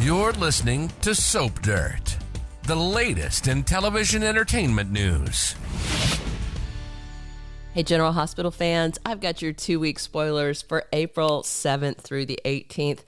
You're listening to Soap Dirt, the latest in television entertainment news. Hey, General Hospital fans, I've got your 2-week spoilers for April 7th through the 18th.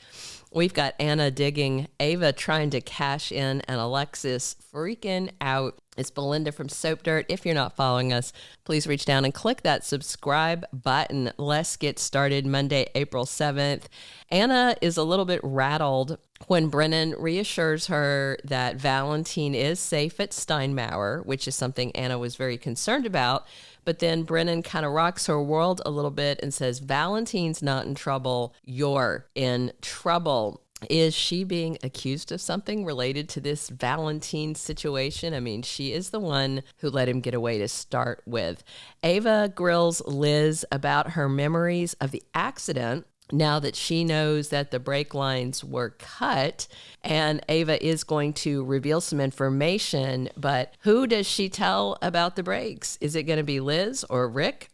We've got Anna digging, Ava trying to cash in, and Alexis freaking out. It's Belinda from Soap Dirt. If you're not following us, please reach down and click that subscribe button. Let's get started Monday, April 7th. Anna is a little bit rattled when Brennan reassures her that Valentin is safe at Steinmauer, which is something Anna was very concerned about. But then Brennan kind of rocks her world a little bit and says, Valentin's not in trouble. You're in trouble. Is she being accused of something related to this Valentin situation? I mean, she is the one who let him get away to start with. Ava grills Liz about her memories of the accident now that she knows that the brake lines were cut, and Ava is going to reveal some information, but who does she tell about the brakes? Is it going to be Liz or Ric?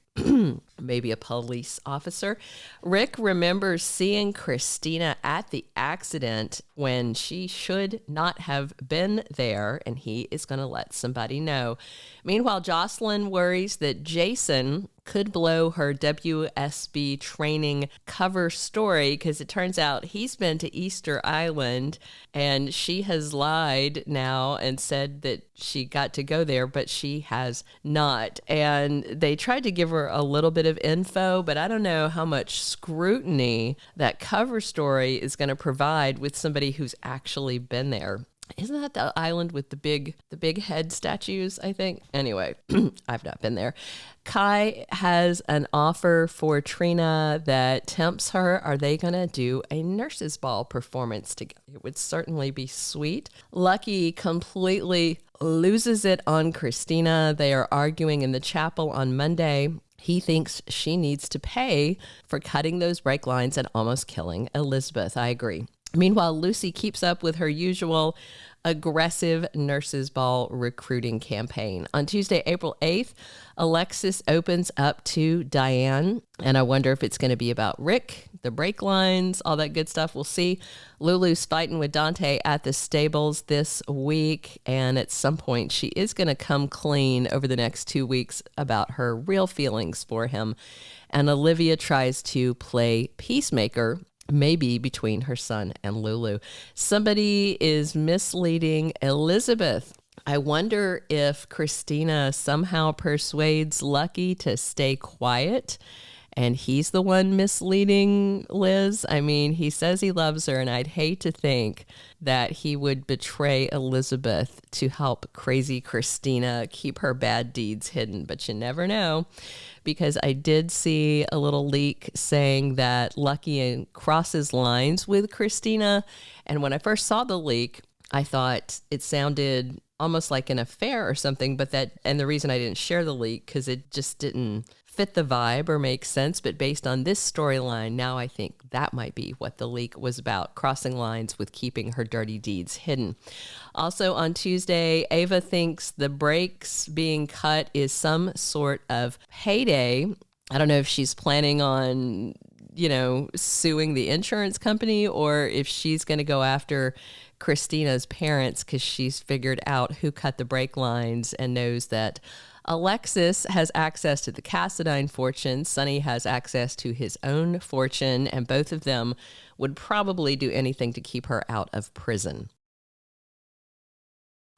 Maybe a police officer. Ric remembers seeing Christina at the accident when she should not have been there, and he is going to let somebody know. Meanwhile, Josslyn worries that Jason could blow her WSB training cover story because it turns out he's been to Easter Island and she has lied now and said that she got to go there, but she has not. And they tried to give her a little bit of info, but I don't know how much scrutiny that cover story is going to provide with somebody who's actually been there. Isn't that the island with the big head statues, I think? Anyway, I've not been there. Kai has an offer for Trina that tempts her. Are they going to do a nurses' ball performance together? It would certainly be sweet. Lucky completely loses it on Christina. They are arguing in the chapel on Monday. He thinks she needs to pay for cutting those brake lines and almost killing Elizabeth. I agree. Meanwhile, Lucy keeps up with her usual aggressive nurses' ball recruiting campaign. On Tuesday, April 8th, Alexis opens up to Diane, and I wonder if it's going to be about Ric, the brake lines, all that good stuff. We'll see. Lulu's fighting with Dante at the stables this week, and at some point, she is going to come clean over the next 2 weeks about her real feelings for him. And Olivia tries to play peacemaker, maybe between her son and Lulu. Somebody is misleading Elizabeth. I wonder if Christina somehow persuades Lucky to stay quiet and he's the one misleading Liz. I mean, he says he loves her, and I'd hate to think that he would betray Elizabeth to help crazy Christina keep her bad deeds hidden, but you never know. Because I did see a little leak saying that Lucky crosses lines with Christina. And when I first saw the leak, I thought it sounded almost like an affair or something, and the reason I didn't share the leak, because it just didn't fit the vibe or make sense. But based on this storyline, now I think that might be what the leak was about, crossing lines with keeping her dirty deeds hidden. Also on Tuesday, Ava thinks the brakes being cut is some sort of payday. I don't know if she's planning on, suing the insurance company or if she's going to go after Christina's parents because she's figured out who cut the brake lines and knows that Alexis has access to the Cassadine fortune. Sonny has access to his own fortune, and both of them would probably do anything to keep her out of prison.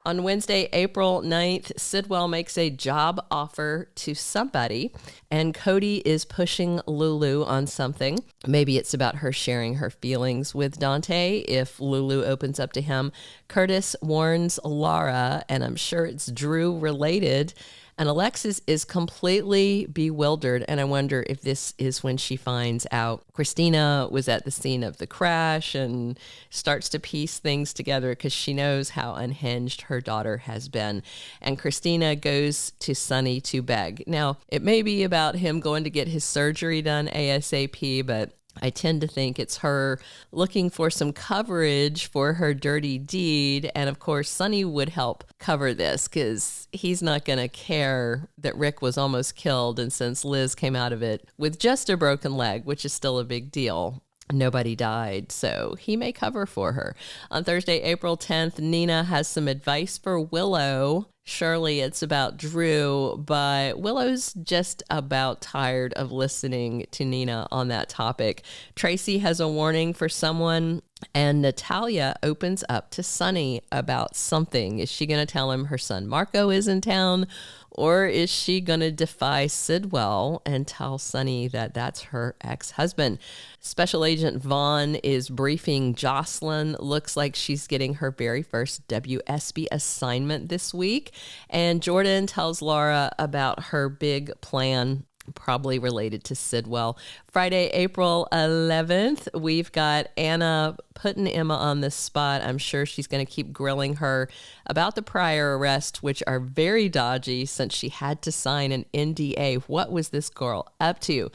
On Wednesday, April 9th, Sidwell makes a job offer to somebody, and Cody is pushing Lulu on something. Maybe it's about her sharing her feelings with Dante if Lulu opens up to him. Curtis warns Laura, and I'm sure it's Drew related, and Alexis is completely bewildered, and I wonder if this is when she finds out Christina was at the scene of the crash and starts to piece things together because she knows how unhinged her daughter has been. And Christina goes to Sonny to beg. Now, it may be about him going to get his surgery done ASAP, but I tend to think it's her looking for some coverage for her dirty deed. And of course, Sonny would help cover this because he's not going to care that Ric was almost killed. And since Liz came out of it with just a broken leg, which is still a big deal, nobody died, so he may cover for her. On Thursday, April 10th, Nina has some advice for Willow. Surely it's about Drew, but Willow's just about tired of listening to Nina on that topic. Tracy has a warning for someone, and Natalia opens up to Sonny about something. Is she going to tell him her son Marco is in town, or is she going to defy Sidwell and tell Sonny that that's her ex-husband? Special Agent Vaughn is briefing Josslyn. Looks like she's getting her very first WSB assignment this week. And Jordan tells Laura about her big plan, probably related to Sidwell. Friday, April 11th, we've got Anna putting Emma on the spot. I'm sure she's going to keep grilling her about the prior arrests, which are very dodgy since she had to sign an NDA. What was this girl up to?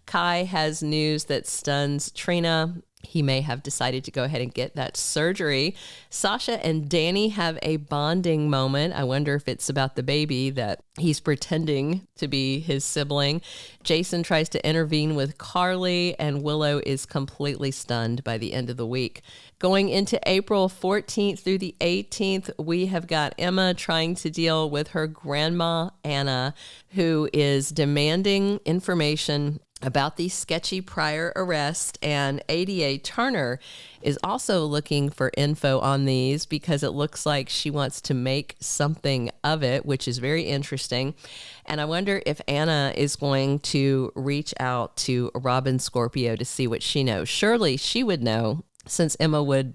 Kai has news that stuns Trina. He may have decided to go ahead and get that surgery. Sasha and Danny have a bonding moment. I wonder if it's about the baby that he's pretending to be his sibling. Jason tries to intervene with Carly, and Willow is completely stunned by the end of the week. Going into April 14th through the 18th, we have got Emma trying to deal with her grandma, Anna, who is demanding information about these sketchy prior arrests, and ADA Turner is also looking for info on these because it looks like she wants to make something of it, which is very interesting. And I wonder if Anna is going to reach out to Robin Scorpio to see what she knows. Surely she would know, since Emma would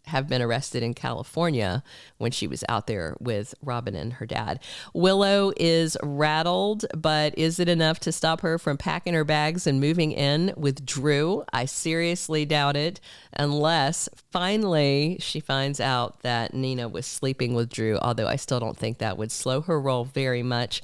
have been arrested in California when she was out there with Robin and her dad. Willow is rattled, but is it enough to stop her from packing her bags and moving in with Drew? I seriously doubt it, unless finally she finds out that Nina was sleeping with Drew, although I still don't think that would slow her roll very much.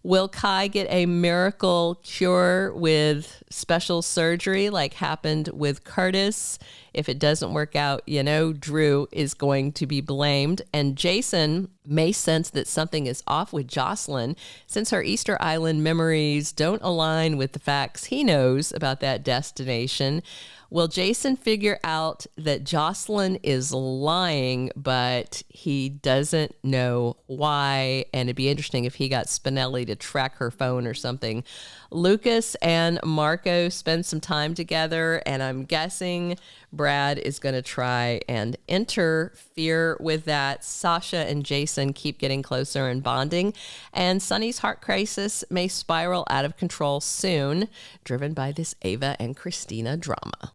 Will Kai get a miracle cure with special surgery like happened with Curtis? If it doesn't work out, Drew is going to be blamed. And Jason may sense that something is off with Josslyn since her Easter Island memories don't align with the facts he knows about that destination. Will Jason figure out that Josslyn is lying, but he doesn't know why? And it'd be interesting if he got Spinelli to track her phone or something. Lucas and Marco spend some time together, and I'm guessing Brad is going to try and interfere with that. Sasha and Jason keep getting closer and bonding, and Sonny's heart crisis may spiral out of control soon, driven by this Ava and Christina drama.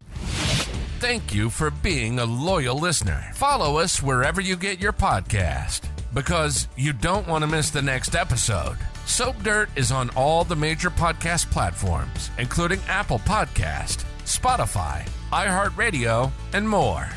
Thank you for being a loyal listener. Follow us wherever you get your podcast, because you don't want to miss the next episode. Soap Dirt is on all the major podcast platforms, including Apple Podcast, Spotify, iHeartRadio, and more.